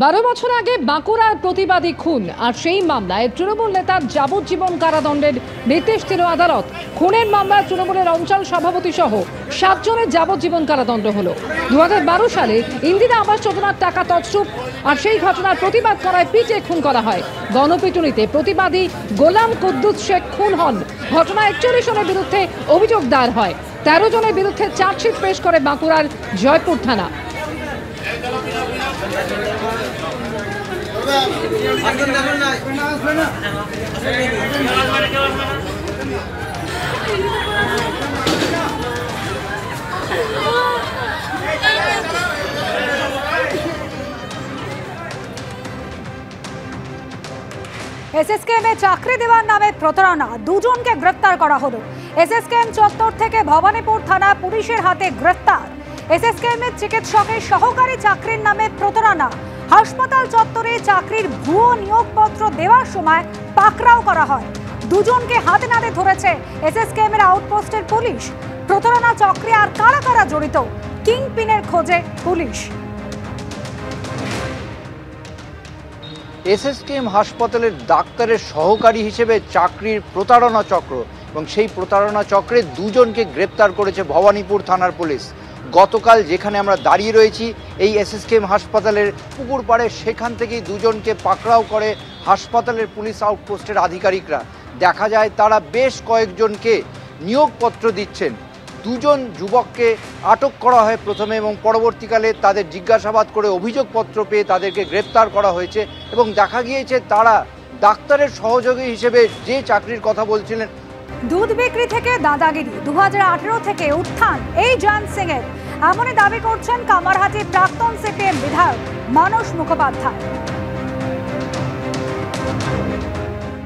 12 বছর আগে বাঁকুড়ার প্রতিবাদী খুন আর সেই মামলায় তৃণমূল নেতার যাবজ্জীবন কারাদণ্ডের নির্দেশ দিল আদালত। খুনের মামলায় তৃণমূলের অঞ্চল সভাপতি সহ 7 জনের যাবজ্জীবন কারাদণ্ড হলো। 2012 সালে ইন্দিরা আবাস যোজনার টাকা তছরূপ আর সেই ঘটনার প্রতিবাদ করায় পিটিয়ে খুন করা হয়। গণপিটুনিতে প্রতিবাদী গোলাম কুদ্দুস শেখ খুন হন। ঘটনায় 41 জনের বিরুদ্ধে অভিযোগ দায়ের হয়। 13 জনের বিরুদ্ধে চার্জশিট পেশ করে বাঁকুড়ার জয়পুর থানা। এসএসকেএমে চাকরি দেওয়ার নামে প্রতারণা, 2 জনকে গ্রেফতার করা হলো। এসএসকেএম চত্বর থেকে ভবানীপুর থানা পুলিশের হাতে গ্রেফতার। এসএসকেএমের চিকিৎসকের সহকারী চাকরির নামে প্রতারণা, হাসপাতাল চত্বরে চাকরির ভুয়ো নিয়োগপত্র দেওয়ার সময় পাকড়াও করা হয়। 2 জনকে হাতে নাতে ধরেছে এসএসকেএমের আউটপোস্টের পুলিশ। প্রতারণা চক্রে আর কারা কারা জড়িত, কিংপিনের খোঁজে পুলিশ। এসএসকেএম হাসপাতালের ডাক্তারের সহকারী হিসেবে চাকরির প্রতারণা চক্র এবং সেই প্রতারণা চক্রে 2 জনকে গ্রেপ্তার করেছে ভবানীপুর থানার পুলিশ। গতকাল যেখানে আমরা দাঁড়িয়ে রয়েছি এই এসএসকেএম হাসপাতালের পুকুর পাড়ে, সেখান থেকেই 2 জনকে পাকড়াও করে হাসপাতালের পুলিশ আউটপোস্টের আধিকারিকরা। দেখা যায় তারা বেশ কয়েকজনকে নিয়োগপত্র দিচ্ছেন। 2 জন যুবককে আটক করা হয় প্রথমে এবং পরবর্তীকালে তাদের জিজ্ঞাসাবাদ করে অভিযোগপত্র পেয়ে তাদেরকে গ্রেপ্তার করা হয়েছে এবং দেখা গিয়েছে তারা ডাক্তারের সহযোগী হিসেবে যে চাকরির কথা বলছিলেন। দুধ বিক্রি থেকে দাদাগিরি, 2018 থেকে উত্থান এই জন সিং এর, এমনই দাবি করছেন কামারহাটি প্রাক্তন সিপিএম বিধায়ক মানস মুখোপাধ্যায়।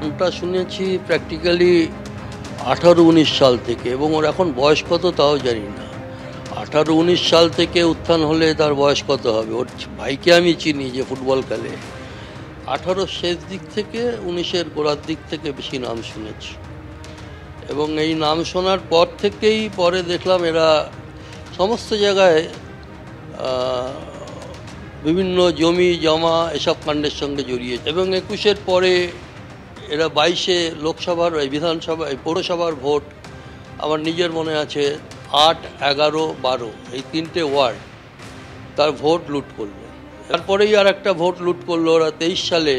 আমরা শুনেছি প্র্যাকটিক্যালি 18-19 সাল থেকে, এবং ওর এখন বয়স কত তাও জানি না। 18-19 সাল থেকে উত্থান হলে তার বয়স কত হবে? ওর ভাইকে আমি চিনি যে ফুটবল খেলে। 18 শেষ দিক থেকে 19-এর গোড়ার দিক থেকে বেশি নাম শুনেছি, এবং এই নাম শোনার পর থেকেই পরে দেখলাম এরা সমস্ত জায়গায় বিভিন্ন জমি জমা এসব কাণ্ডের সঙ্গে জড়িয়েছে। এবং 21-এর পরে এরা 22-এ লোকসভার বিধানসভা পৌরসভার ভোট, আমার নিজের মনে আছে 8, 11, 12 এই 3টে ওয়ার্ড তার ভোট লুট করলো। তারপরেই আর একটা ভোট লুট করলো ওরা 23 সালে।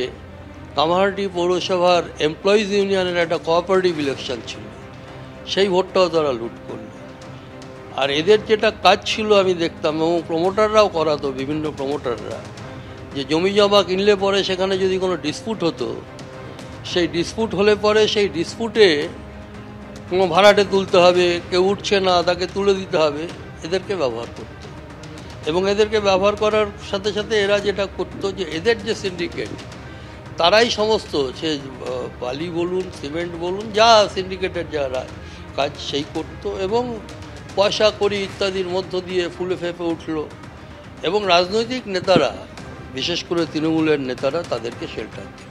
কামারহাটি পৌরসভার এমপ্লয়িজ ইউনিয়নের একটা কোঅপারেটিভ ইলেকশন ছিল, সেই ভোটটাও তারা লুট করলো। আর এদের যেটা কাজ ছিল আমি দেখতাম, এবং প্রমোটাররাও করাতো, বিভিন্ন প্রমোটাররা, যে জমি জমা কিনলে পরে সেখানে যদি কোনো ডিসপুট হতো, সেই ডিসপুট হলে পরে সেই ডিসপুটে কোনো ভাড়াটে তুলতে হবে, কেউ উঠছে না তাকে তুলে দিতে হবে, এদেরকে ব্যবহার করত। এবং এদেরকে ব্যবহার করার সাথে সাথে এরা যেটা করতো, যে এদের যে সিন্ডিকেট তারাই সমস্ত, সে বালি বলুন, সিমেন্ট বলুন, যা সিন্ডিকেটের যারা কাজ সেই করতো, এবং পয়সা কড়ি ইত্যাদির মধ্য দিয়ে ফুলে ফেঁপে উঠল। এবং রাজনৈতিক নেতারা, বিশেষ করে তৃণমূলের নেতারা, তাদেরকে শেল্টার দিল।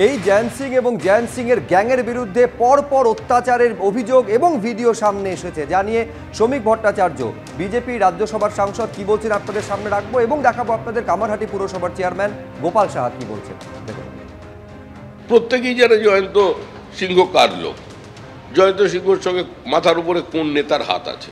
এই জ্যান সিং এবং জ্যান সিং এর গ্যাংয়ের বিরুদ্ধে পরপর অত্যাচারের অভিযোগ এবং ভিডিও সামনে এসেছে, যা নিয়ে শ্রমিক ভট্টাচার্য, বিজেপি রাজ্যসভার সাংসদ, কি বলছেন আপনাদের সামনে রাখবো, এবং দেখাবো আপনাদের কামারহাটি পুরসভার চেয়ারম্যান গোপাল সাহা কি বলছেন। দেখুন, প্রত্যেকেই জানে জয়ন্ত সিংহ কার লোক, জয়ন্ত সিংহর সঙ্গে মাথার উপরে কোন নেতার হাত আছে।